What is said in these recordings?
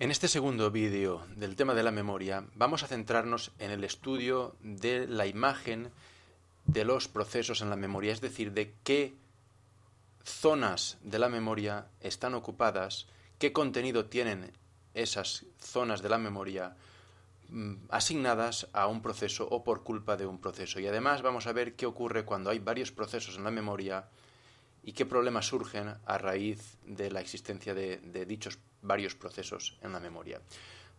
En este segundo vídeo del tema de la memoria vamos a centrarnos en el estudio de la imagen de los procesos en la memoria, es decir, de qué zonas de la memoria están ocupadas, qué contenido tienen esas zonas de la memoria asignadas a un proceso o por culpa de un proceso. Y además vamos a ver qué ocurre cuando hay varios procesos en la memoria y qué problemas surgen a raíz de la existencia de dichos varios procesos en la memoria.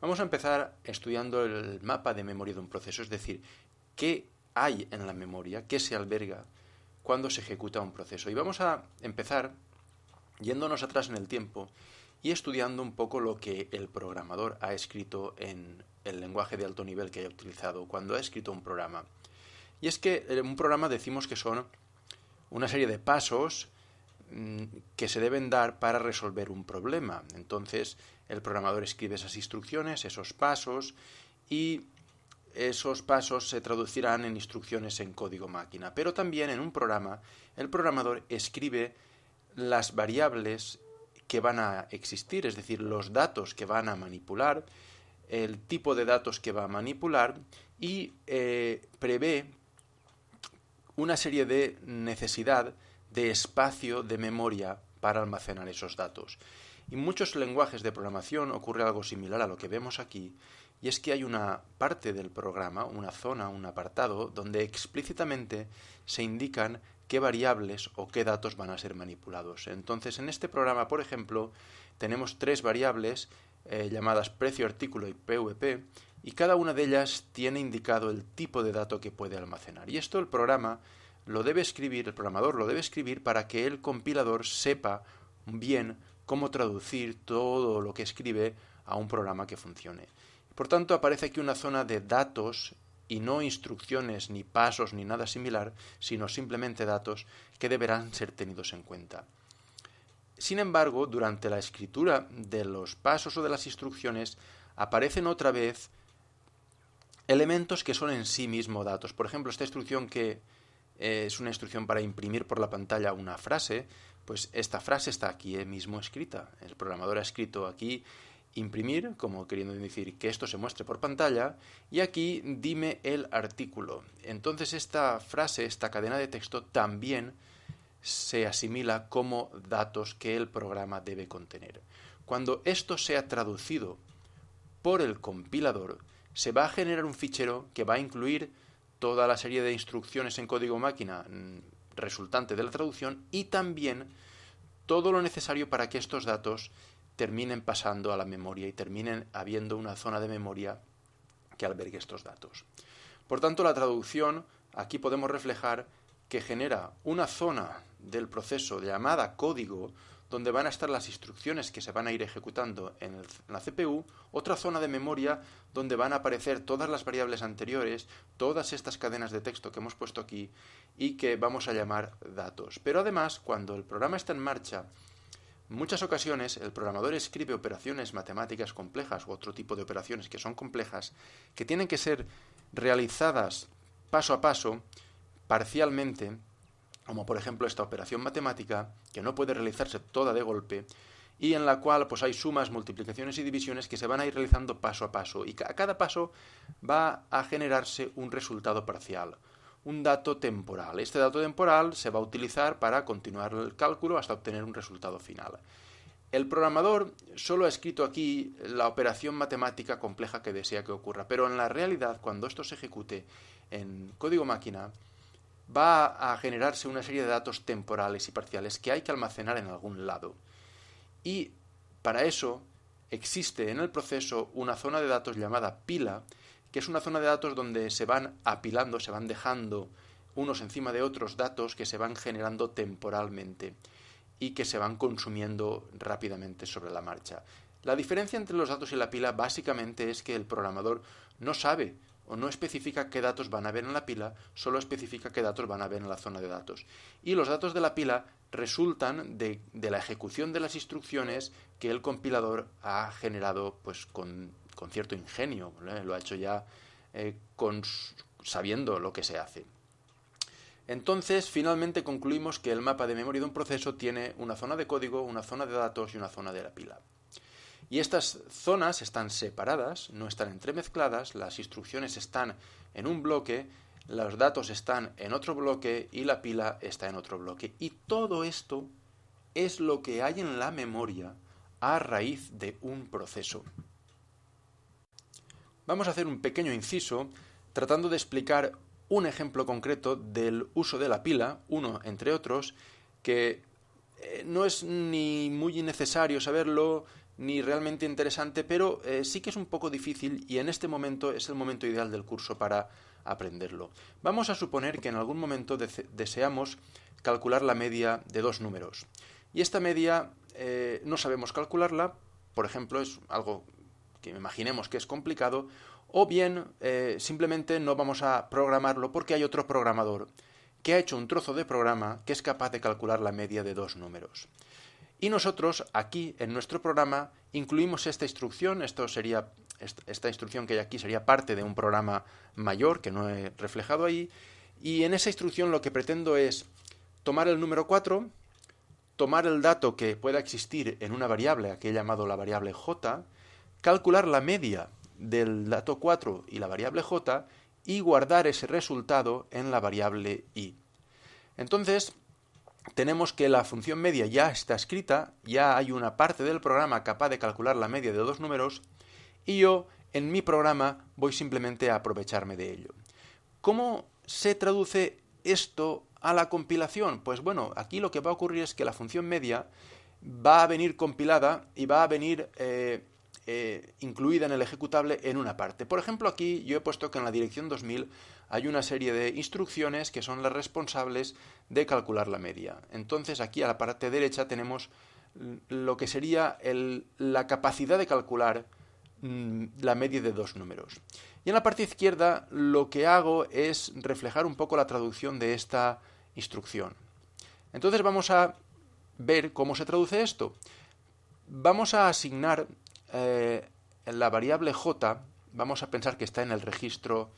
Vamos a empezar estudiando el mapa de memoria de un proceso, es decir, qué hay en la memoria, qué se alberga cuando se ejecuta un proceso. Y vamos a empezar yéndonos atrás en el tiempo y estudiando un poco lo que el programador ha escrito en el lenguaje de alto nivel que haya utilizado cuando ha escrito un programa. Y es que un programa decimos que son una serie de pasos que se deben dar para resolver un problema. Entonces, el programador escribe esas instrucciones, esos pasos, y esos pasos se traducirán en instrucciones en código máquina. Pero también en un programa, el programador escribe las variables que van a existir, es decir, los datos que van a manipular, el tipo de datos que va a manipular y prevé una serie de necesidad de espacio de memoria para almacenar esos datos. En muchos lenguajes de programación ocurre algo similar a lo que vemos aquí, y es que hay una parte del programa, una zona, un apartado, donde explícitamente se indican qué variables o qué datos van a ser manipulados. Entonces, en este programa, por ejemplo, tenemos tres variables llamadas precio, artículo y PVP, y cada una de ellas tiene indicado el tipo de dato que puede almacenar. Y esto el programa lo debe escribir, el programador lo debe escribir para que el compilador sepa bien cómo traducir todo lo que escribe a un programa que funcione. Por tanto, aparece aquí una zona de datos y no instrucciones, ni pasos, ni nada similar, sino simplemente datos que deberán ser tenidos en cuenta. Sin embargo, durante la escritura de los pasos o de las instrucciones aparecen otra vez elementos que son en sí mismo datos. Por ejemplo, esta instrucción que es una instrucción para imprimir por la pantalla una frase, pues esta frase está aquí mismo escrita. El programador ha escrito aquí imprimir, como queriendo decir que esto se muestre por pantalla, y aquí dime el artículo. Entonces esta frase, esta cadena de texto también se asimila como datos que el programa debe contener. Cuando esto sea traducido por el compilador, se va a generar un fichero que va a incluir toda la serie de instrucciones en código máquina resultante de la traducción y también todo lo necesario para que estos datos terminen pasando a la memoria y terminen habiendo una zona de memoria que albergue estos datos. Por tanto, la traducción, aquí podemos reflejar que genera una zona del proceso llamada código, donde van a estar las instrucciones que se van a ir ejecutando en la CPU, otra zona de memoria donde van a aparecer todas las variables anteriores, todas estas cadenas de texto que hemos puesto aquí y que vamos a llamar datos. Pero además, cuando el programa está en marcha, en muchas ocasiones el programador escribe operaciones matemáticas complejas u otro tipo de operaciones que son complejas, que tienen que ser realizadas paso a paso, parcialmente, como por ejemplo esta operación matemática, que no puede realizarse toda de golpe, y en la cual pues hay sumas, multiplicaciones y divisiones que se van a ir realizando paso a paso, y a cada paso va a generarse un resultado parcial, un dato temporal. Este dato temporal se va a utilizar para continuar el cálculo hasta obtener un resultado final. El programador solo ha escrito aquí la operación matemática compleja que desea que ocurra, pero en la realidad, cuando esto se ejecute en código máquina, va a generarse una serie de datos temporales y parciales que hay que almacenar en algún lado. Y para eso existe en el proceso una zona de datos llamada pila, que es una zona de datos donde se van apilando, se van dejando unos encima de otros datos que se van generando temporalmente y que se van consumiendo rápidamente sobre la marcha. La diferencia entre los datos y la pila básicamente es que el programador no sabe o no especifica qué datos van a haber en la pila, solo especifica qué datos van a haber en la zona de datos. Y los datos de la pila resultan de la ejecución de las instrucciones que el compilador ha generado pues con cierto ingenio, ¿vale? Lo ha hecho ya sabiendo lo que se hace. Entonces, finalmente concluimos que el mapa de memoria de un proceso tiene una zona de código, una zona de datos y una zona de la pila. Y estas zonas están separadas, no están entremezcladas, las instrucciones están en un bloque, los datos están en otro bloque y la pila está en otro bloque. Y todo esto es lo que hay en la memoria a raíz de un proceso. Vamos a hacer un pequeño inciso tratando de explicar un ejemplo concreto del uso de la pila, uno entre otros, que no es ni muy necesario saberlo, ni realmente interesante, pero sí que es un poco difícil y en este momento es el momento ideal del curso para aprenderlo. Vamos a suponer que en algún momento deseamos calcular la media de dos números. Y esta media no sabemos calcularla, por ejemplo, es algo que imaginemos que es complicado, o bien simplemente no vamos a programarlo porque hay otro programador que ha hecho un trozo de programa que es capaz de calcular la media de dos números. Y nosotros aquí en nuestro programa incluimos esta instrucción, esta instrucción que hay aquí sería parte de un programa mayor que no he reflejado ahí, y en esa instrucción lo que pretendo es tomar el número 4, tomar el dato que pueda existir en una variable, que he llamado la variable j, calcular la media del dato 4 y la variable j y guardar ese resultado en la variable i. Entonces, tenemos que la función media ya está escrita, ya hay una parte del programa capaz de calcular la media de dos números y yo en mi programa voy simplemente a aprovecharme de ello. ¿Cómo se traduce esto a la compilación? Pues bueno, aquí lo que va a ocurrir es que la función media va a venir compilada y va a venir incluida en el ejecutable en una parte. Por ejemplo, aquí yo he puesto que en la dirección 2000 hay una serie de instrucciones que son las responsables de calcular la media. Entonces aquí a la parte derecha tenemos lo que sería la capacidad de calcular la media de dos números. Y en la parte izquierda lo que hago es reflejar un poco la traducción de esta instrucción. Entonces vamos a ver cómo se traduce esto. Vamos a asignar la variable j, vamos a pensar que está en el registro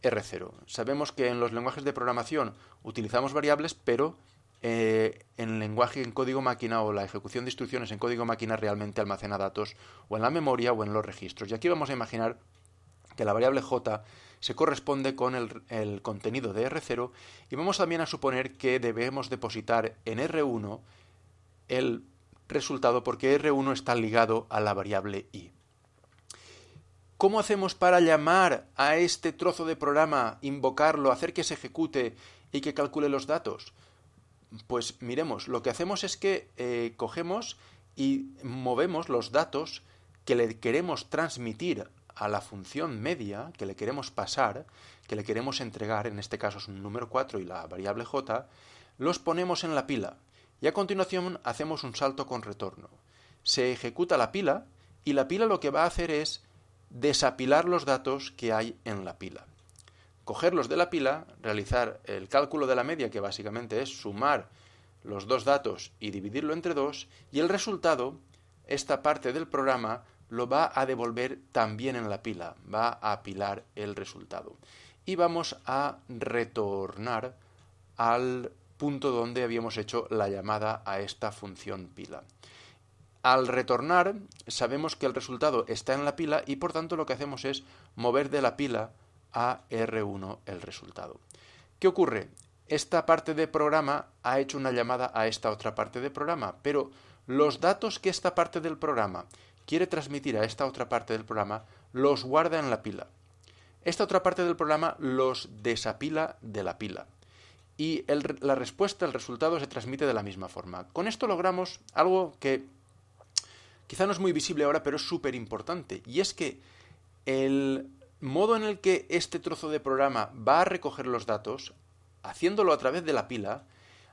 R0. Sabemos que en los lenguajes de programación utilizamos variables, pero en el lenguaje en código máquina o la ejecución de instrucciones en código máquina realmente almacena datos o en la memoria o en los registros. Y aquí vamos a imaginar que la variable j se corresponde con el contenido de R0 y vamos también a suponer que debemos depositar en R1 el resultado porque R1 está ligado a la variable i. ¿Cómo hacemos para llamar a este trozo de programa, invocarlo, hacer que se ejecute y que calcule los datos? Pues miremos, lo que hacemos es que cogemos y movemos los datos que le queremos transmitir a la función media, que le queremos pasar, que le queremos entregar, en este caso es un número 4 y la variable j, los ponemos en la pila. Y a continuación hacemos un salto con retorno. Se ejecuta la pila y la pila lo que va a hacer es desapilar los datos que hay en la pila. Cogerlos de la pila, realizar el cálculo de la media, que básicamente es sumar los dos datos y dividirlo entre dos, y el resultado, esta parte del programa, lo va a devolver también en la pila, va a apilar el resultado. Y vamos a retornar al punto donde habíamos hecho la llamada a esta función pila. Al retornar, sabemos que el resultado está en la pila y por tanto lo que hacemos es mover de la pila a R1 el resultado. ¿Qué ocurre? Esta parte de programa ha hecho una llamada a esta otra parte de programa, pero los datos que esta parte del programa quiere transmitir a esta otra parte del programa los guarda en la pila. Esta otra parte del programa los desapila de la pila. Y la respuesta, el resultado, se transmite de la misma forma. Con esto logramos algo que quizá no es muy visible ahora, pero es súper importante. Y es que el modo en el que este trozo de programa va a recoger los datos, haciéndolo a través de la pila,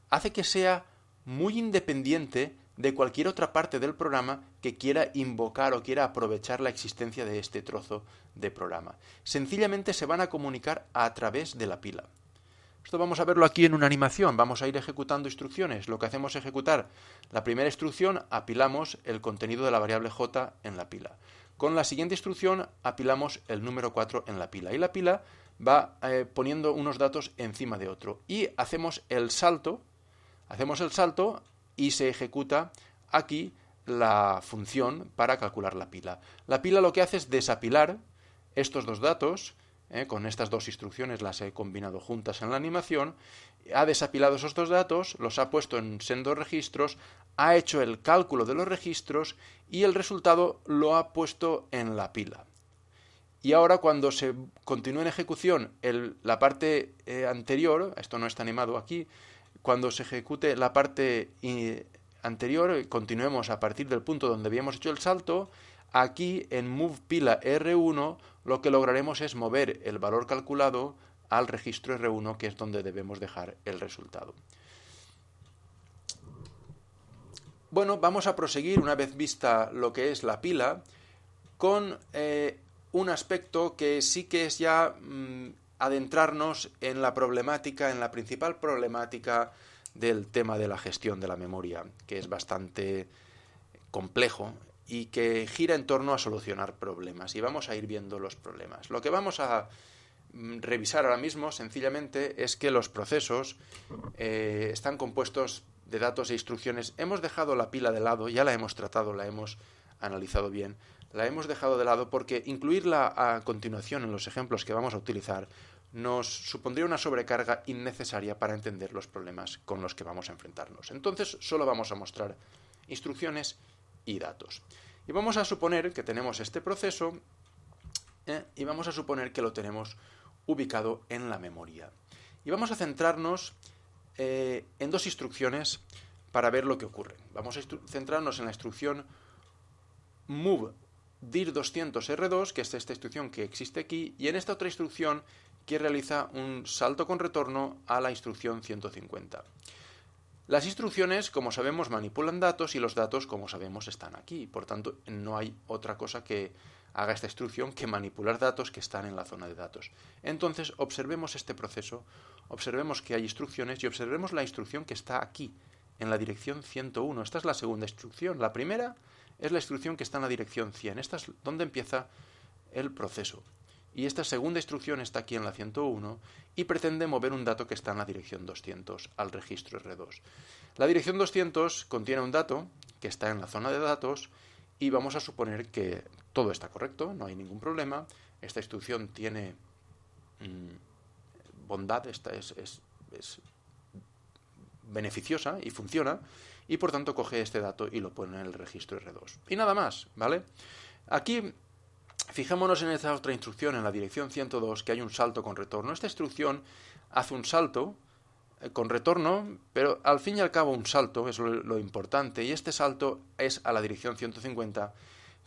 hace que sea muy independiente de cualquier otra parte del programa que quiera invocar o quiera aprovechar la existencia de este trozo de programa. Sencillamente se van a comunicar a través de la pila. Esto vamos a verlo aquí en una animación. Vamos a ir ejecutando instrucciones. Lo que hacemos es ejecutar la primera instrucción, apilamos el contenido de la variable j en la pila. Con la siguiente instrucción apilamos el número 4 en la pila. Y la pila va poniendo unos datos encima de otro. Y hacemos el salto y se ejecuta aquí la función para calcular la pila. La pila lo que hace es desapilar estos dos datos, con estas dos instrucciones las he combinado juntas en la animación, ha desapilado esos dos datos, los ha puesto en sendos registros, ha hecho el cálculo de los registros y el resultado lo ha puesto en la pila. Y ahora cuando se continúe en ejecución la parte anterior, esto no está animado aquí, cuando se ejecute la parte anterior, continuemos a partir del punto donde habíamos hecho el salto, aquí en move pila R1 lo que lograremos es mover el valor calculado al registro R1, que es donde debemos dejar el resultado. Bueno, vamos a proseguir, una vez vista lo que es la pila, con un aspecto que sí que es ya adentrarnos en la problemática, en la principal problemática del tema de la gestión de la memoria, que es bastante complejo y que gira en torno a solucionar problemas. Y vamos a ir viendo los problemas. Lo que vamos a revisar ahora mismo, sencillamente, es que los procesos están compuestos de datos e instrucciones. Hemos dejado la pila de lado, ya la hemos tratado, la hemos analizado bien. La hemos dejado de lado porque incluirla a continuación en los ejemplos que vamos a utilizar nos supondría una sobrecarga innecesaria para entender los problemas con los que vamos a enfrentarnos. Entonces, solo vamos a mostrar instrucciones y datos. Y vamos a suponer que tenemos este proceso y vamos a suponer que lo tenemos ubicado en la memoria. Y vamos a centrarnos en dos instrucciones para ver lo que ocurre. Vamos a centrarnos en la instrucción move dir 200R2, que es esta instrucción que existe aquí, y en esta otra instrucción que realiza un salto con retorno a la instrucción 150. Las instrucciones, como sabemos, manipulan datos y los datos, como sabemos, están aquí. Por tanto, no hay otra cosa que haga esta instrucción que manipular datos que están en la zona de datos. Entonces, observemos este proceso, observemos que hay instrucciones y observemos la instrucción que está aquí, en la dirección 101. Esta es la segunda instrucción. La primera es la instrucción que está en la dirección 100. Esta es donde empieza el proceso. Y esta segunda instrucción está aquí en la 101 y pretende mover un dato que está en la dirección 200 al registro R2. La dirección 200 contiene un dato que está en la zona de datos y vamos a suponer que todo está correcto, no hay ningún problema. Esta instrucción tiene bondad, esta es beneficiosa y funciona, y por tanto coge este dato y lo pone en el registro R2. Y nada más, ¿vale? Aquí fijémonos en esta otra instrucción, en la dirección 102, que hay un salto con retorno. Esta instrucción hace un salto con retorno, pero al fin y al cabo un salto es lo importante, y este salto es a la dirección 150,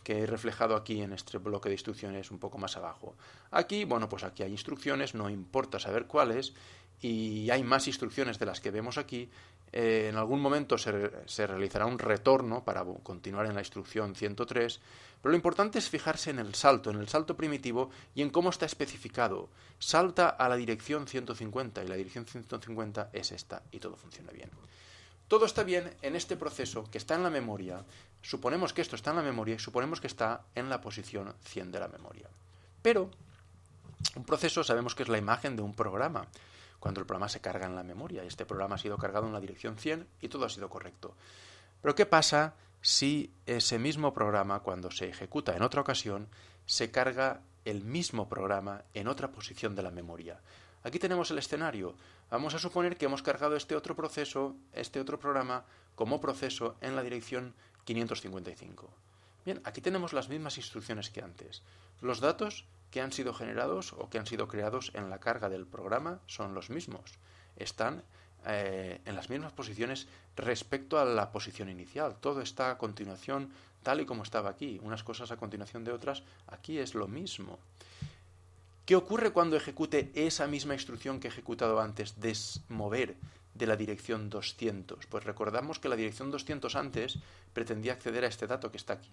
que he reflejado aquí en este bloque de instrucciones un poco más abajo. Aquí, bueno, pues aquí hay instrucciones, no importa saber cuáles, y hay más instrucciones de las que vemos aquí. En algún momento se realizará un retorno para continuar en la instrucción 103, pero lo importante es fijarse en el salto primitivo y en cómo está especificado. Salta a la dirección 150 y la dirección 150 es esta y todo funciona bien. Todo está bien en este proceso que está en la memoria. Suponemos que esto está en la memoria y suponemos que está en la posición 100 de la memoria. Pero un proceso sabemos que es la imagen de un programa. Cuando el programa se carga en la memoria, este programa ha sido cargado en la dirección 100 y todo ha sido correcto. Pero ¿qué pasa si ese mismo programa, cuando se ejecuta en otra ocasión, se carga el mismo programa en otra posición de la memoria? Aquí tenemos el escenario. Vamos a suponer que hemos cargado este otro programa como proceso en la dirección 555. Bien, aquí tenemos las mismas instrucciones que antes. Los datos que han sido generados o que han sido creados en la carga del programa son los mismos. Están en las mismas posiciones respecto a la posición inicial. Todo está a continuación tal y como estaba aquí. Unas cosas a continuación de otras. Aquí es lo mismo. ¿Qué ocurre cuando ejecute esa misma instrucción que he ejecutado antes, desmover de la dirección 200? Pues recordamos que la dirección 200 antes pretendía acceder a este dato que está aquí.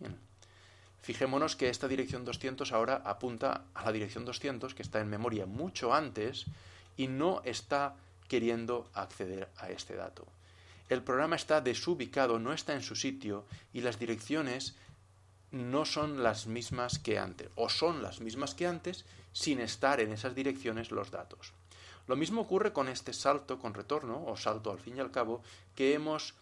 Fijémonos que esta dirección 200 ahora apunta a la dirección 200, que está en memoria mucho antes, y no está queriendo acceder a este dato. El programa está desubicado, no está en su sitio, y las direcciones no son las mismas que antes, o son las mismas que antes, sin estar en esas direcciones los datos. Lo mismo ocurre con este salto con retorno, o salto al fin y al cabo, que hemos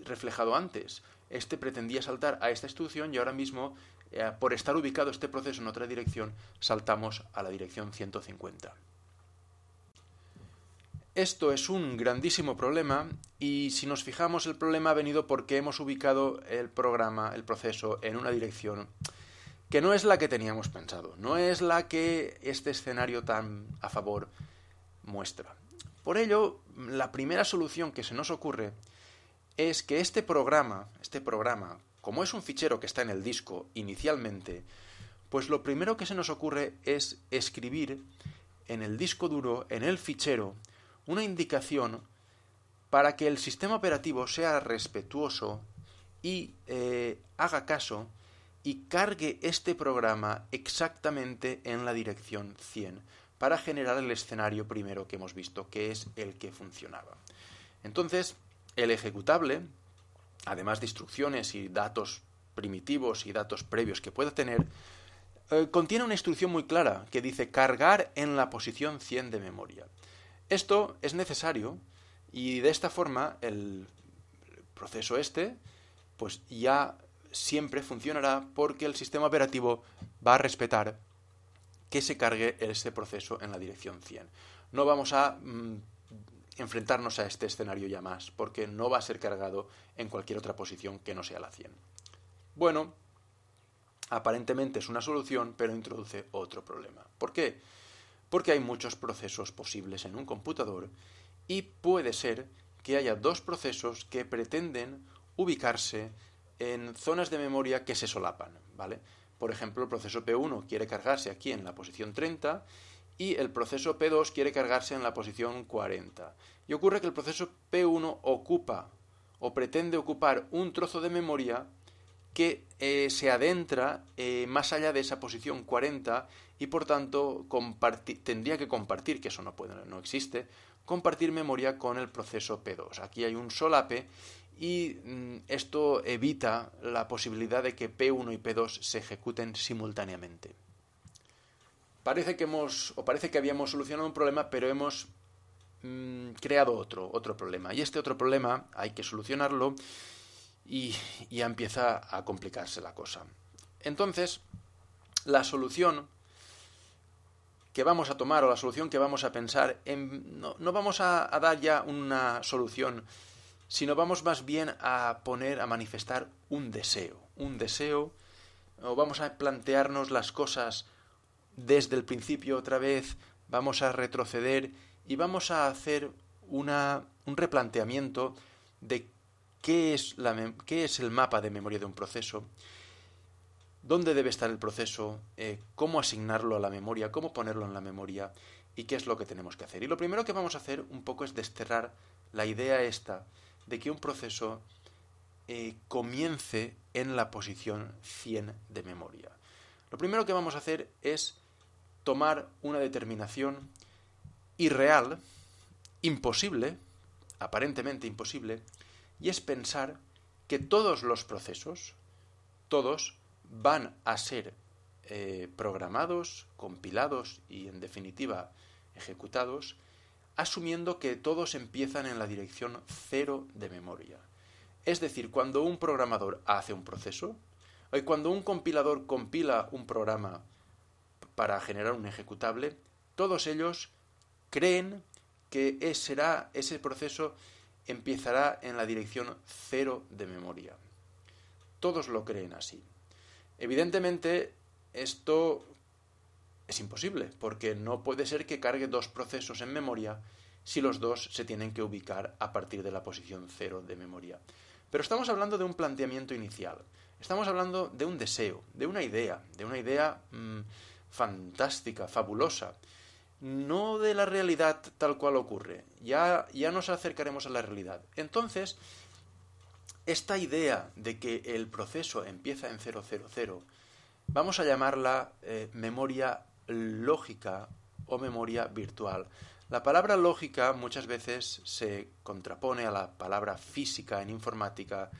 reflejado antes. Este pretendía saltar a esta instrucción y ahora mismo, por estar ubicado este proceso en otra dirección, saltamos a la dirección 150. Esto es un grandísimo problema y si nos fijamos el problema ha venido porque hemos ubicado el programa, el proceso, en una dirección que no es la que teníamos pensado, no es la que este escenario tan a favor muestra. Por ello, la primera solución que se nos ocurre es que este programa, como es un fichero que está en el disco inicialmente, pues lo primero que se nos ocurre es escribir en el disco duro, en el fichero, una indicación para que el sistema operativo sea respetuoso y haga caso y cargue este programa exactamente en la dirección 100 para generar el escenario primero que hemos visto, que es el que funcionaba. Entonces, el ejecutable, además de instrucciones y datos primitivos y datos previos que pueda tener, contiene una instrucción muy clara que dice cargar en la posición 100 de memoria. Esto es necesario y de esta forma el proceso pues ya siempre funcionará porque el sistema operativo va a respetar que se cargue este proceso en la dirección 100. No vamos a enfrentarnos a este escenario ya más porque no va a ser cargado en cualquier otra posición que no sea la 100. Bueno, aparentemente es una solución, pero introduce otro problema. ¿Por qué? Porque hay muchos procesos posibles en un computador y puede ser que haya dos procesos que pretenden ubicarse en zonas de memoria que se solapan, ¿vale? Por ejemplo, el proceso P1 quiere cargarse aquí en la posición 30 y el proceso P2 quiere cargarse en la posición 40. Y ocurre que el proceso P1 ocupa o pretende ocupar un trozo de memoria que se adentra más allá de esa posición 40 y por tanto tendría que compartir, que eso no existe, compartir memoria con el proceso P2. Aquí hay un solape y esto evita la posibilidad de que P1 y P2 se ejecuten simultáneamente. Parece que habíamos solucionado un problema, pero hemos creado otro problema. Y este otro problema hay que solucionarlo y ya empieza a complicarse la cosa. Entonces, la solución que vamos a tomar o la solución que vamos a pensar, no vamos a dar ya una solución, sino vamos más bien a manifestar un deseo, o vamos a plantearnos las cosas desde el principio otra vez, vamos a retroceder y vamos a hacer un replanteamiento de qué es el mapa de memoria de un proceso, dónde debe estar el proceso, cómo asignarlo a la memoria, cómo ponerlo en la memoria y qué es lo que tenemos que hacer. Y lo primero que vamos a hacer un poco es desterrar la idea esta de que un proceso comience en la posición 100 de memoria. Lo primero que vamos a hacer es tomar una determinación irreal, imposible, aparentemente imposible, y es pensar que todos los procesos, todos, van a ser programados, compilados y, en definitiva, ejecutados, asumiendo que todos empiezan en la dirección 0 de memoria. Es decir, cuando un programador hace un proceso, o cuando un compilador compila un programa para generar un ejecutable, todos ellos creen que ese proceso empezará en la dirección 0 de memoria. Todos lo creen así. Evidentemente, esto es imposible, porque no puede ser que cargue dos procesos en memoria si los dos se tienen que ubicar a partir de la posición 0 de memoria. Pero estamos hablando de un planteamiento inicial. Estamos hablando de un deseo, de una idea fantástica, fabulosa. No de la realidad tal cual ocurre. Ya nos acercaremos a la realidad. Entonces, esta idea de que el proceso empieza en 000, vamos a llamarla memoria lógica o memoria virtual. La palabra lógica muchas veces se contrapone a la palabra física en informática,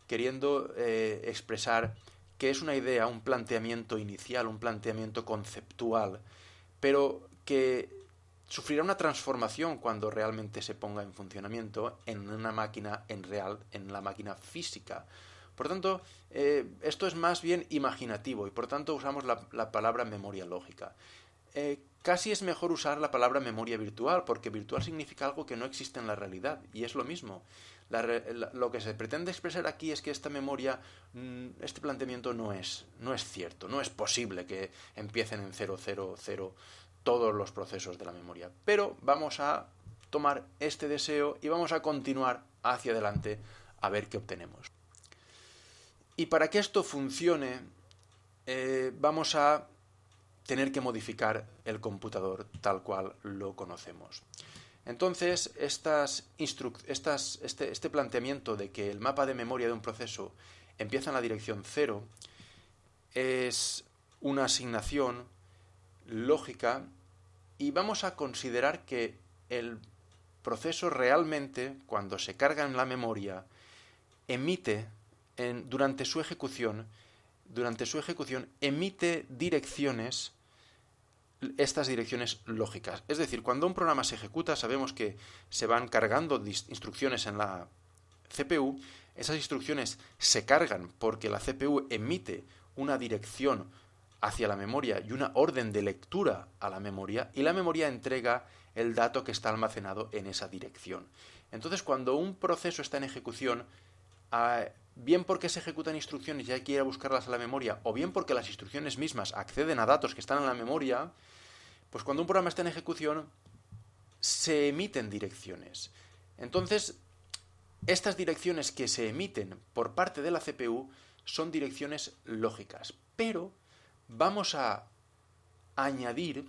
queriendo expresar que es una idea, un planteamiento inicial, un planteamiento conceptual, pero que sufrirá una transformación cuando realmente se ponga en funcionamiento en una máquina en la máquina física. Por tanto, esto es más bien imaginativo y por tanto usamos la palabra memoria lógica. Casi es mejor usar la palabra memoria virtual, porque virtual significa algo que no existe en la realidad, y es lo mismo. Lo que se pretende expresar aquí es que esta memoria, este planteamiento no es cierto, no es posible que empiecen en 000 todos los procesos de la memoria. Pero vamos a tomar este deseo y vamos a continuar hacia adelante a ver qué obtenemos. Y para que esto funcione, vamos a tener que modificar el computador tal cual lo conocemos. Entonces, este planteamiento de que el mapa de memoria de un proceso empieza en la dirección 0 es una asignación lógica y vamos a considerar que el proceso realmente, cuando se carga en la memoria, emite durante su ejecución, emite direcciones, estas direcciones lógicas. Es decir, cuando un programa se ejecuta, sabemos que se van cargando instrucciones en la CPU. Esas instrucciones se cargan porque la CPU emite una dirección hacia la memoria y una orden de lectura a la memoria, y la memoria entrega el dato que está almacenado en esa dirección. Entonces, cuando un proceso está en ejecución, bien porque se ejecutan instrucciones y hay que ir a buscarlas a la memoria, o bien porque las instrucciones mismas acceden a datos que están en la memoria, pues cuando un programa está en ejecución se emiten direcciones. Entonces, estas direcciones que se emiten por parte de la CPU son direcciones lógicas, pero vamos a añadir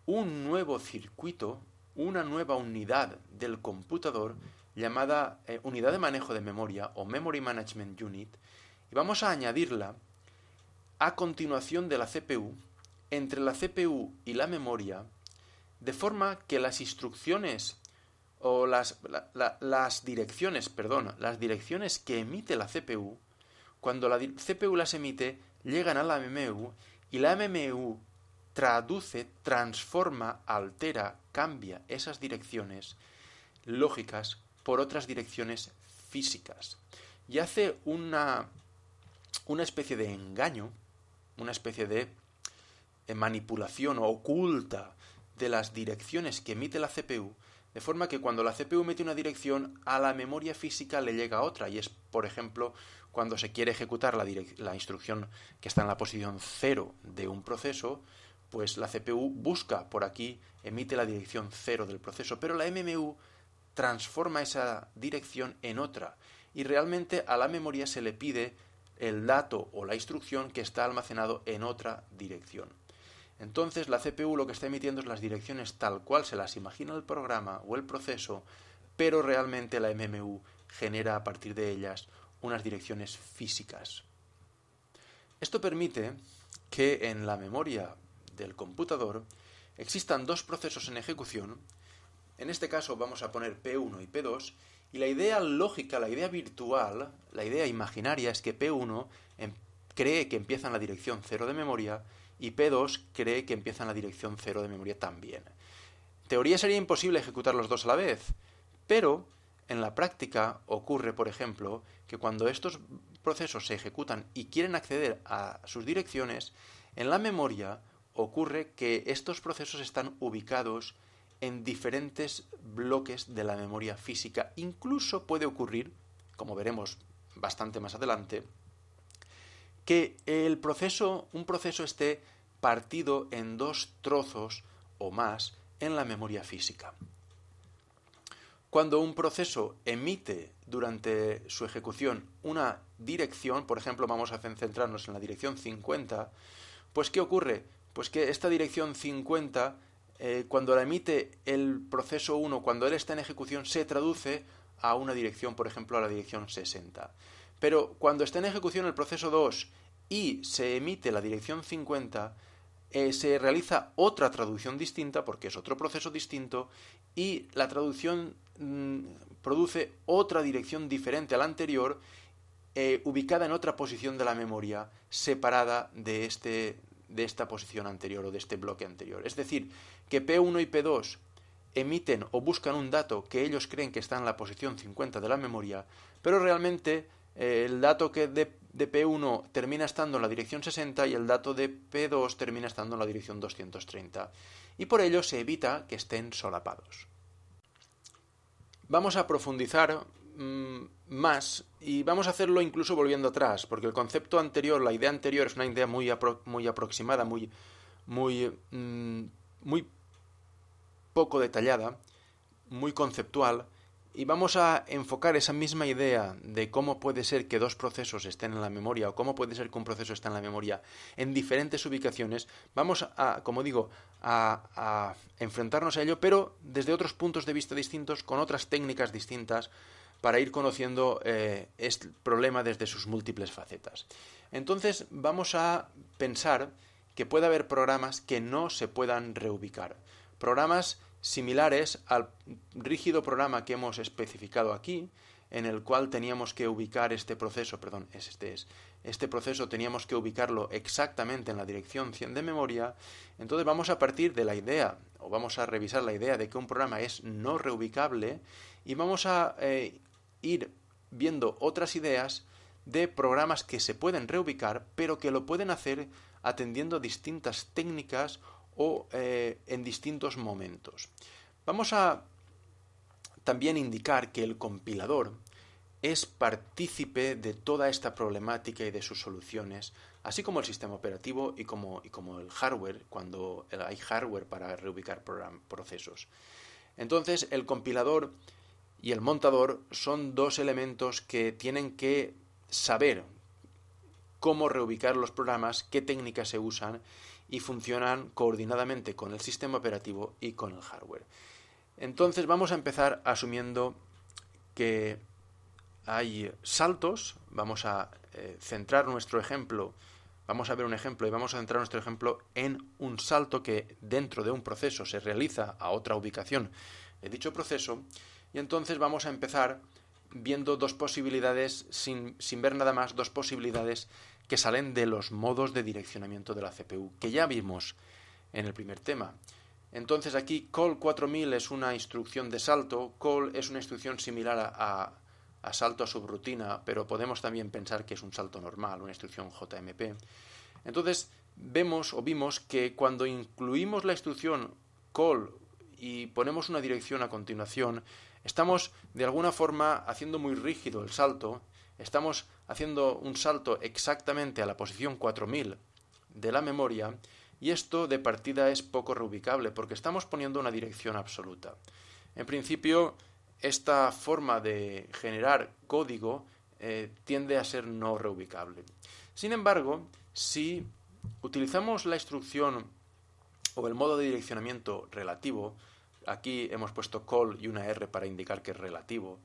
un nuevo circuito, una nueva unidad del computador llamada unidad de manejo de memoria o Memory Management Unit, y vamos a añadirla a continuación de la CPU, entre la CPU y la memoria, de forma que las instrucciones o las direcciones que emite la CPU, cuando la CPU las emite, llegan a la MMU y la MMU traduce, transforma, altera, cambia esas direcciones lógicas por otras direcciones físicas. Y hace una especie de engaño, una especie de manipulación oculta de las direcciones que emite la CPU, de forma que cuando la CPU mete una dirección, a la memoria física le llega otra, y es, por ejemplo, cuando se quiere ejecutar la instrucción que está en la posición 0 de un proceso, pues la CPU busca por aquí, emite la dirección 0 del proceso, pero la MMU transforma esa dirección en otra, y realmente a la memoria se le pide el dato o la instrucción que está almacenado en otra dirección. Entonces la CPU lo que está emitiendo es las direcciones tal cual se las imagina el programa o el proceso, pero realmente la MMU genera a partir de ellas unas direcciones físicas. Esto permite que en la memoria del computador existan dos procesos en ejecución. En este caso vamos a poner P1 y P2, y la idea lógica, la idea virtual, la idea imaginaria es que P1 cree que empieza en la dirección 0 de memoria y P2 cree que empieza en la dirección 0 de memoria también. En teoría sería imposible ejecutar los dos a la vez, pero en la práctica ocurre, por ejemplo, que cuando estos procesos se ejecutan y quieren acceder a sus direcciones, en la memoria ocurre que estos procesos están ubicados en diferentes bloques de la memoria física. Incluso puede ocurrir, como veremos bastante más adelante, que un proceso esté partido en dos trozos o más en la memoria física. Cuando un proceso emite durante su ejecución una dirección, por ejemplo, vamos a centrarnos en la dirección 50, pues ¿qué ocurre? Pues que esta dirección 50, cuando la emite el proceso 1, cuando él está en ejecución, se traduce a una dirección, por ejemplo, a la dirección 60. Pero cuando está en ejecución el proceso 2 y se emite la dirección 50, se realiza otra traducción distinta, porque es otro proceso distinto, y la traducción produce otra dirección diferente a la anterior, ubicada en otra posición de la memoria, separada de de esta posición anterior o de este bloque anterior. Es decir, que P1 y P2 emiten o buscan un dato que ellos creen que está en la posición 50 de la memoria, pero realmente el dato de P1 termina estando en la dirección 60 y el dato de P2 termina estando en la dirección 230. Y por ello se evita que estén solapados. Vamos a profundizar más y vamos a hacerlo incluso volviendo atrás, porque el concepto anterior, la idea anterior es una idea muy aproximada, muy poco detallada, muy conceptual, y vamos a enfocar esa misma idea de cómo puede ser que dos procesos estén en la memoria o cómo puede ser que un proceso esté en la memoria en diferentes ubicaciones. Vamos a, como digo, a enfrentarnos a ello, pero desde otros puntos de vista distintos, con otras técnicas distintas, para ir conociendo este problema desde sus múltiples facetas. Entonces vamos a pensar que puede haber programas que no se puedan reubicar. Programas similares al rígido programa que hemos especificado aquí, en el cual teníamos que ubicar este proceso teníamos que ubicarlo exactamente en la dirección 100 de memoria. Entonces vamos a partir de la idea, o vamos a revisar la idea de que un programa es no reubicable, y vamos a ir viendo otras ideas de programas que se pueden reubicar, pero que lo pueden hacer atendiendo distintas técnicas o en distintos momentos. Vamos a también indicar que el compilador es partícipe de toda esta problemática y de sus soluciones, así como el sistema operativo y como el hardware, cuando hay hardware para reubicar procesos. Entonces, el compilador y el montador son dos elementos que tienen que saber cómo reubicar los programas, qué técnicas se usan, y funcionan coordinadamente con el sistema operativo y con el hardware. Entonces vamos a empezar asumiendo que hay saltos. Vamos a centrar nuestro ejemplo, vamos a ver un ejemplo y vamos a centrar nuestro ejemplo en un salto que dentro de un proceso se realiza a otra ubicación de dicho proceso, y entonces vamos a empezar viendo dos posibilidades, sin ver nada más, dos posibilidades que salen de los modos de direccionamiento de la CPU, que ya vimos en el primer tema. Entonces aquí call 4000 es una instrucción de salto, call es una instrucción similar a salto a subrutina, pero podemos también pensar que es un salto normal, una instrucción JMP. Entonces vimos que cuando incluimos la instrucción call y ponemos una dirección a continuación, estamos de alguna forma haciendo muy rígido el salto. Estamos haciendo un salto exactamente a la posición 4000 de la memoria, y esto de partida es poco reubicable porque estamos poniendo una dirección absoluta. En principio, esta forma de generar código tiende a ser no reubicable. Sin embargo, si utilizamos la instrucción o el modo de direccionamiento relativo, aquí hemos puesto call y una R para indicar que es relativo,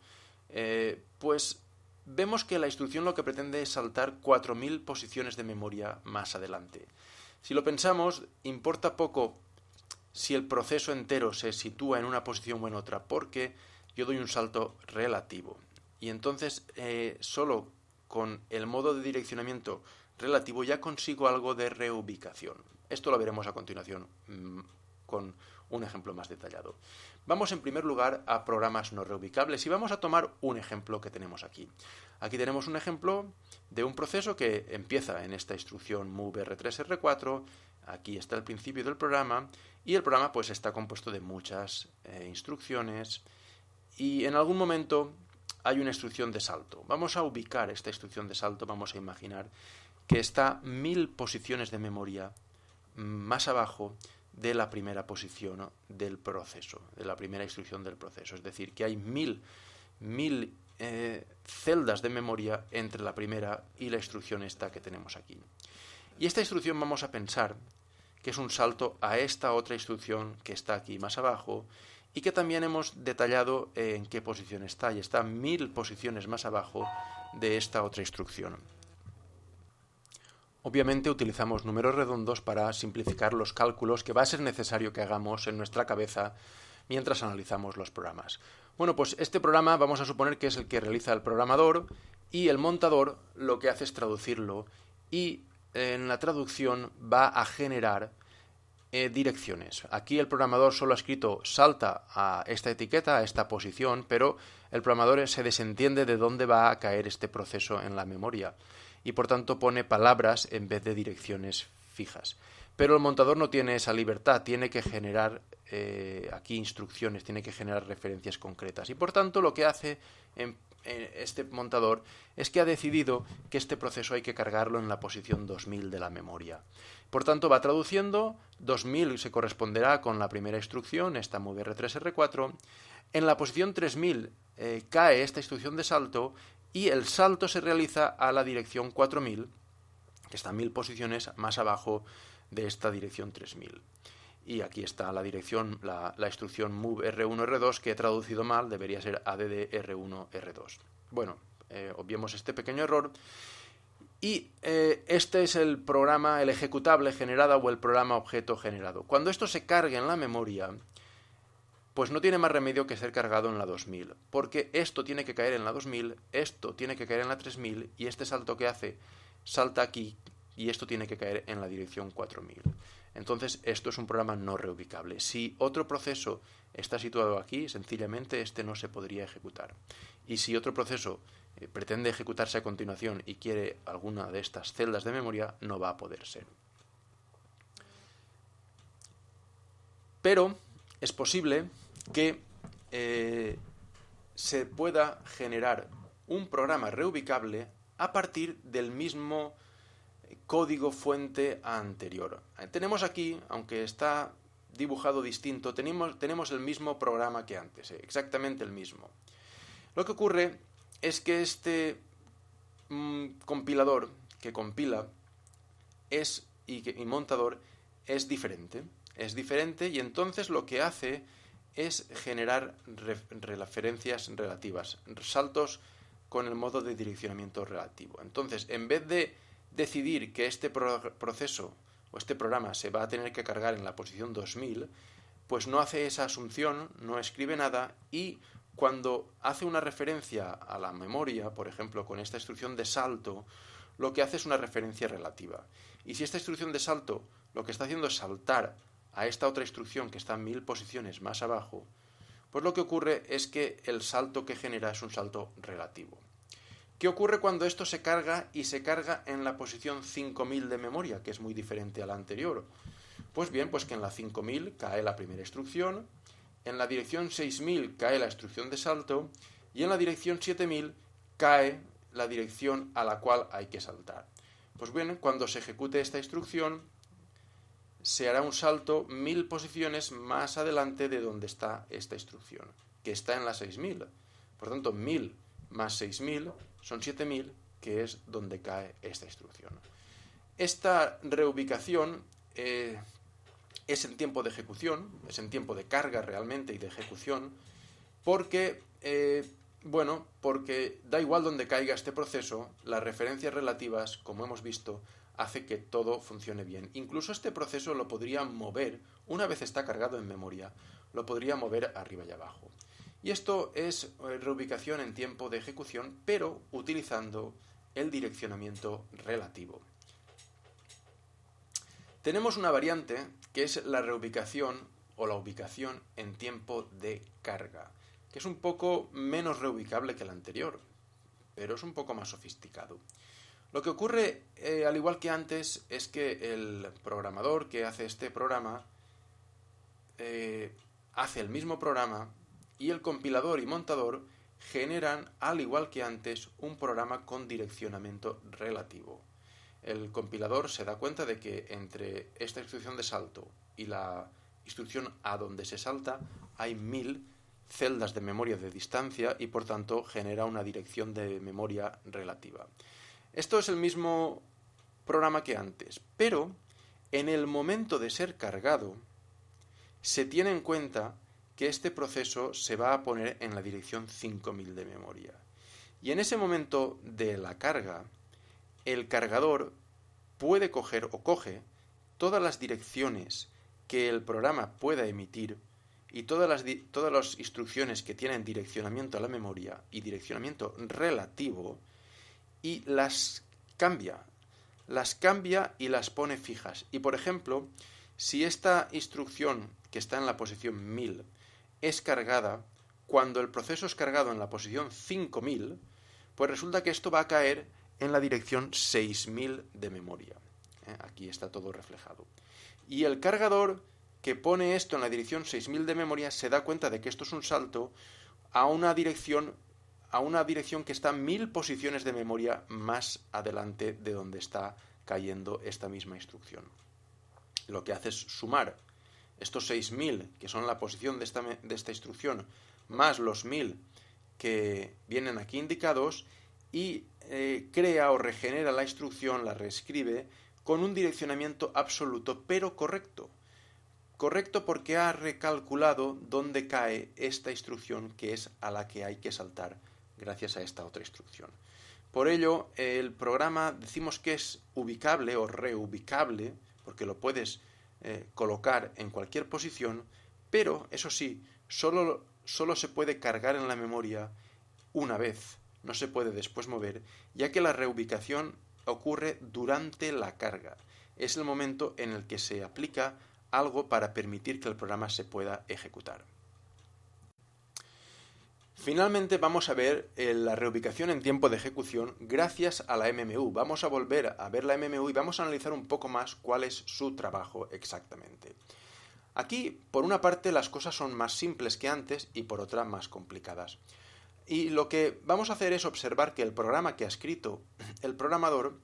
pues vemos que la instrucción lo que pretende es saltar 4000 posiciones de memoria más adelante. Si lo pensamos, importa poco si el proceso entero se sitúa en una posición o en otra, porque yo doy un salto relativo. Y entonces, solo con el modo de direccionamiento relativo ya consigo algo de reubicación. Esto lo veremos a continuación con un ejemplo más detallado. Vamos en primer lugar a programas no reubicables y vamos a tomar un ejemplo que tenemos aquí. Aquí tenemos un ejemplo de un proceso que empieza en esta instrucción move R3-R4, aquí está el principio del programa, y el programa pues está compuesto de muchas instrucciones, y en algún momento hay una instrucción de salto. Vamos a ubicar esta instrucción de salto, vamos a imaginar que está 1000 posiciones de memoria más abajo de la primera posición del proceso, de la primera instrucción del proceso. Es decir, que hay 1000 celdas de memoria entre la primera y la instrucción esta que tenemos aquí. Y esta instrucción vamos a pensar que es un salto a esta otra instrucción que está aquí más abajo y que también hemos detallado en qué posición está, y está 1000 posiciones más abajo de esta otra instrucción. Obviamente utilizamos números redondos para simplificar los cálculos que va a ser necesario que hagamos en nuestra cabeza mientras analizamos los programas. Bueno, pues este programa vamos a suponer que es el que realiza el programador, y el montador lo que hace es traducirlo y en la traducción va a generar direcciones. Aquí el programador solo ha escrito salta a esta etiqueta, a esta posición, pero el programador se desentiende de dónde va a caer este proceso en la memoria y por tanto pone palabras en vez de direcciones fijas. Pero el montador no tiene esa libertad, tiene que generar aquí instrucciones, tiene que generar referencias concretas y por tanto lo que hace este montador es que ha decidido que este proceso hay que cargarlo en la posición 2000 de la memoria. Por tanto va traduciendo, 2000 se corresponderá con la primera instrucción, esta move R3R4, en la posición 3000 cae esta instrucción de salto y el salto se realiza a la dirección 4000, que está 1000 posiciones más abajo de esta dirección 3000. Y aquí está la dirección, la instrucción move R1R2 que he traducido mal, debería ser add R1R2. Bueno, obviemos este pequeño error. Y este es el programa, el ejecutable generado o el programa objeto generado. Cuando esto se cargue en la memoria, pues no tiene más remedio que ser cargado en la 2000, porque esto tiene que caer en la 2000, esto tiene que caer en la 3000 y este salto que hace salta aquí y esto tiene que caer en la dirección 4000. Entonces esto es un programa no reubicable. Si otro proceso está situado aquí, sencillamente este no se podría ejecutar. Y si otro proceso pretende ejecutarse a continuación y quiere alguna de estas celdas de memoria, no va a poder ser. Pero es posible que se pueda generar un programa reubicable a partir del mismo código fuente anterior. Tenemos aquí, aunque está dibujado distinto, tenemos el mismo programa que antes, exactamente el mismo. Lo que ocurre es que este compilador que compila y montador es diferente y entonces lo que hace es generar referencias relativas, saltos con el modo de direccionamiento relativo. Entonces, en vez de decidir que este proceso o este programa se va a tener que cargar en la posición 2000, pues no hace esa asunción, no escribe nada y cuando hace una referencia a la memoria, por ejemplo, con esta instrucción de salto, lo que hace es una referencia relativa. Y si esta instrucción de salto lo que está haciendo es saltar a esta otra instrucción que está 1000 posiciones más abajo, pues lo que ocurre es que el salto que genera es un salto relativo. ¿Qué ocurre cuando esto se carga y se carga en la posición 5000 de memoria, que es muy diferente a la anterior? Pues bien, pues que en la 5000 cae la primera instrucción, en la dirección 6000 cae la instrucción de salto y en la dirección 7000 cae la dirección a la cual hay que saltar. Pues bien, cuando se ejecute esta instrucción, se hará un salto 1000 posiciones más adelante de donde está esta instrucción, que está en la 6000. Por tanto, 1000 más 6000 son 7000, que es donde cae esta instrucción. Esta reubicación es en tiempo de ejecución, es en tiempo de carga realmente y de ejecución, porque da igual donde caiga este proceso, las referencias relativas, como hemos visto, hace que todo funcione bien. Incluso este proceso lo podría mover, una vez está cargado en memoria, lo podría mover arriba y abajo. Y esto es reubicación en tiempo de ejecución, pero utilizando el direccionamiento relativo. Tenemos una variante que es la reubicación o la ubicación en tiempo de carga, que es un poco menos reubicable que la anterior, pero es un poco más sofisticado. Lo que ocurre, al igual que antes, es que el programador que hace este programa hace el mismo programa y el compilador y montador generan, al igual que antes, un programa con direccionamiento relativo. El compilador se da cuenta de que entre esta instrucción de salto y la instrucción a donde se salta hay 1000 celdas de memoria de distancia y por tanto genera una dirección de memoria relativa. Esto es el mismo programa que antes, pero en el momento de ser cargado se tiene en cuenta que este proceso se va a poner en la dirección 5000 de memoria. Y en ese momento de la carga, el cargador puede coger o coge todas las direcciones que el programa pueda emitir y todas las instrucciones que tienen direccionamiento a la memoria y direccionamiento relativo y las cambia, las cambia y las pone fijas. Y por ejemplo, si esta instrucción que está en la posición 1000 es cargada, cuando el proceso es cargado en la posición 5000, pues resulta que esto va a caer en la dirección 6000 de memoria. Aquí está todo reflejado. Y el cargador que pone esto en la dirección 6000 de memoria se da cuenta de que esto es un salto a una dirección que está 1000 posiciones de memoria más adelante de donde está cayendo esta misma instrucción. Lo que hace es sumar estos 6000, que son la posición de esta instrucción, más los 1000 que vienen aquí indicados, y crea o regenera la instrucción, la reescribe, con un direccionamiento absoluto, pero correcto. Correcto porque ha recalculado dónde cae esta instrucción, que es a la que hay que saltar gracias a esta otra instrucción. Por ello, el programa decimos que es ubicable o reubicable, porque lo puedes colocar en cualquier posición, pero, eso sí, solo se puede cargar en la memoria una vez, no se puede después mover, ya que la reubicación ocurre durante la carga. Es el momento en el que se aplica algo para permitir que el programa se pueda ejecutar. Finalmente vamos a ver la reubicación en tiempo de ejecución gracias a la MMU. Vamos a volver a ver la MMU y vamos a analizar un poco más cuál es su trabajo exactamente. Aquí, por una parte, las cosas son más simples que antes y por otra más complicadas. Y lo que vamos a hacer es observar que el programa que ha escrito el programador,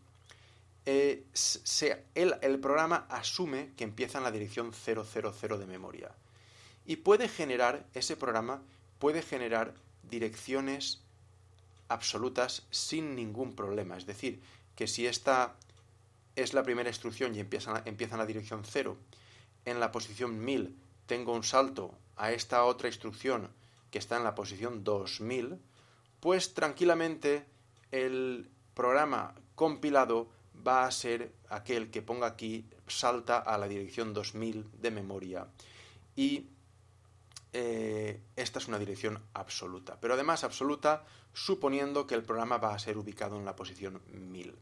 el programa asume que empieza en la dirección 000 de memoria. Y ese programa puede generar direcciones absolutas sin ningún problema. Es decir, que si esta es la primera instrucción y empieza en la dirección 0, en la posición 1000 tengo un salto a esta otra instrucción que está en la posición 2000, pues tranquilamente el programa compilado va a ser aquel que ponga aquí, salta a la dirección 2000 de memoria. Y esta es una dirección absoluta, pero además absoluta suponiendo que el programa va a ser ubicado en la posición 1000.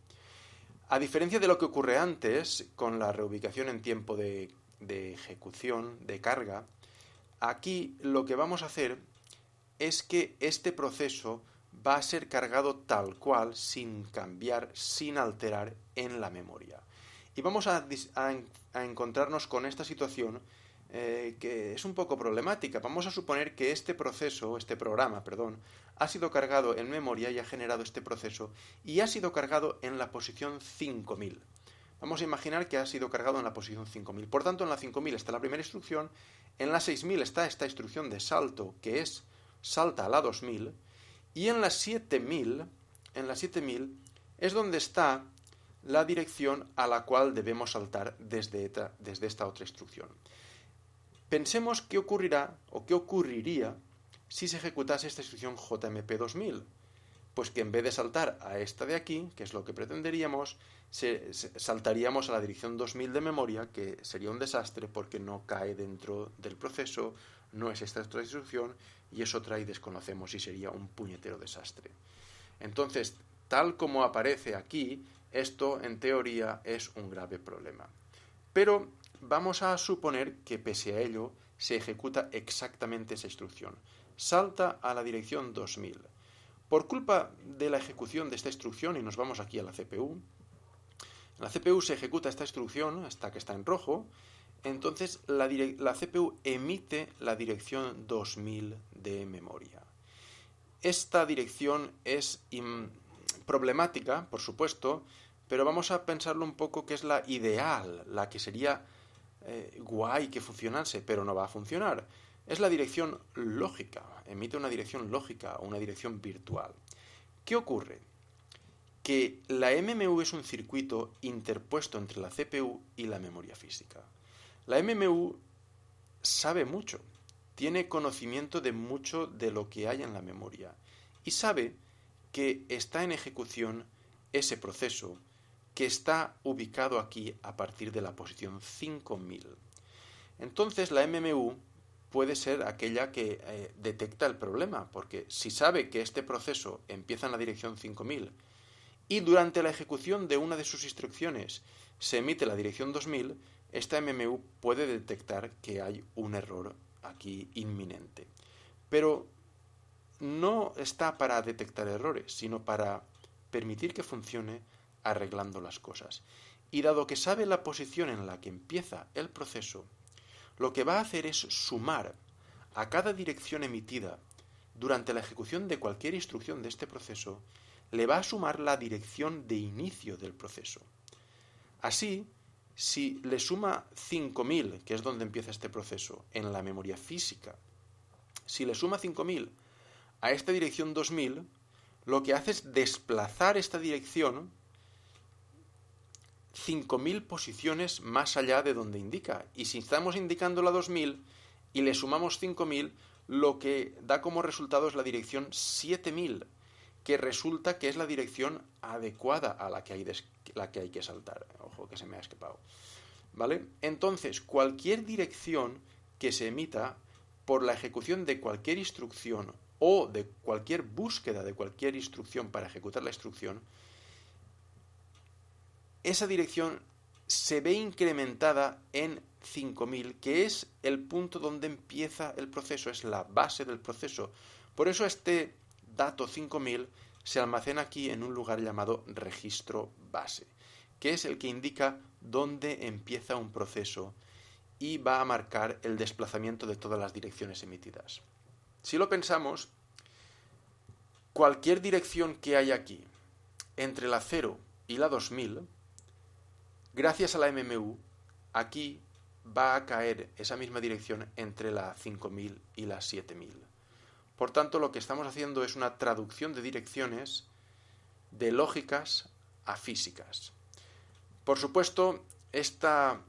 A diferencia de lo que ocurre antes con la reubicación en tiempo de ejecución, de carga, aquí lo que vamos a hacer es que este proceso va a ser cargado tal cual, sin cambiar, sin alterar en la memoria. Y vamos a encontrarnos con esta situación que es un poco problemática. Vamos a suponer que este programa, ha sido cargado en memoria y ha generado este proceso y ha sido cargado en la posición 5000. Vamos a imaginar que ha sido cargado en la posición 5000. Por tanto, en la 5000 está la primera instrucción, en la 6000 está esta instrucción de salto, que es salta a la 2000, y en la 7000 es donde está la dirección a la cual debemos saltar desde esta otra instrucción. Pensemos qué ocurrirá o qué ocurriría si se ejecutase esta instrucción JMP 2000. Pues que en vez de saltar a esta de aquí, que es lo que pretenderíamos, saltaríamos a la dirección 2000 de memoria, que sería un desastre porque no cae dentro del proceso, no es esta otra instrucción y es otra y desconocemos y sería un puñetero desastre. Entonces, tal como aparece aquí, esto en teoría es un grave problema. Pero vamos a suponer que pese a ello se ejecuta exactamente esa instrucción. Salta a la dirección 2000. Por culpa de la ejecución de esta instrucción, y nos vamos aquí a la CPU, en la CPU se ejecuta esta instrucción, hasta que está en rojo, entonces la CPU emite la dirección 2000 de memoria. Esta dirección es problemática, por supuesto, pero vamos a pensarlo un poco que es la ideal, la que sería guay que funcionase, pero no va a funcionar. Es la dirección lógica, emite una dirección lógica o una dirección virtual. ¿Qué ocurre? Que la MMU es un circuito interpuesto entre la CPU y la memoria física. La MMU sabe mucho, tiene conocimiento de mucho de lo que hay en la memoria y sabe que está en ejecución ese proceso que está ubicado aquí a partir de la posición 5000. Entonces la MMU puede ser aquella que detecta el problema, porque si sabe que este proceso empieza en la dirección 5000 y durante la ejecución de una de sus instrucciones se emite la dirección 2000, esta MMU puede detectar que hay un error aquí inminente. Pero no está para detectar errores, sino para permitir que funcione arreglando las cosas. Y dado que sabe la posición en la que empieza el proceso, lo que va a hacer es sumar a cada dirección emitida durante la ejecución de cualquier instrucción de este proceso, le va a sumar la dirección de inicio del proceso. Así, si le suma 5000, que es donde empieza este proceso, en la memoria física, si le suma 5000 a esta dirección 2000, lo que hace es desplazar esta dirección 5000 posiciones más allá de donde indica. Y si estamos indicando la 2000 y le sumamos 5000, lo que da como resultado es la dirección 7000, que resulta que es la dirección adecuada a la que hay que saltar. Ojo, que se me ha escapado. ¿Vale? Entonces, cualquier dirección que se emita por la ejecución de cualquier instrucción o de cualquier búsqueda de cualquier instrucción para ejecutar la instrucción, esa dirección se ve incrementada en 5000, que es el punto donde empieza el proceso, es la base del proceso. Por eso este dato 5000 se almacena aquí en un lugar llamado registro base, que es el que indica dónde empieza un proceso y va a marcar el desplazamiento de todas las direcciones emitidas. Si lo pensamos, cualquier dirección que hay aquí entre la 0 y la 2000, gracias a la MMU, aquí va a caer esa misma dirección entre la 5000 y la 7000. Por tanto, lo que estamos haciendo es una traducción de direcciones de lógicas a físicas. Por supuesto, esta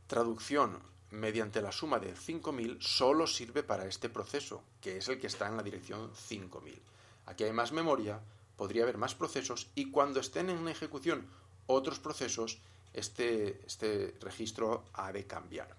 traducción mediante la suma de 5000 solo sirve para este proceso, que es el que está en la dirección 5000. Aquí hay más memoria, podría haber más procesos, y cuando estén en ejecución otros procesos, este registro ha de cambiar.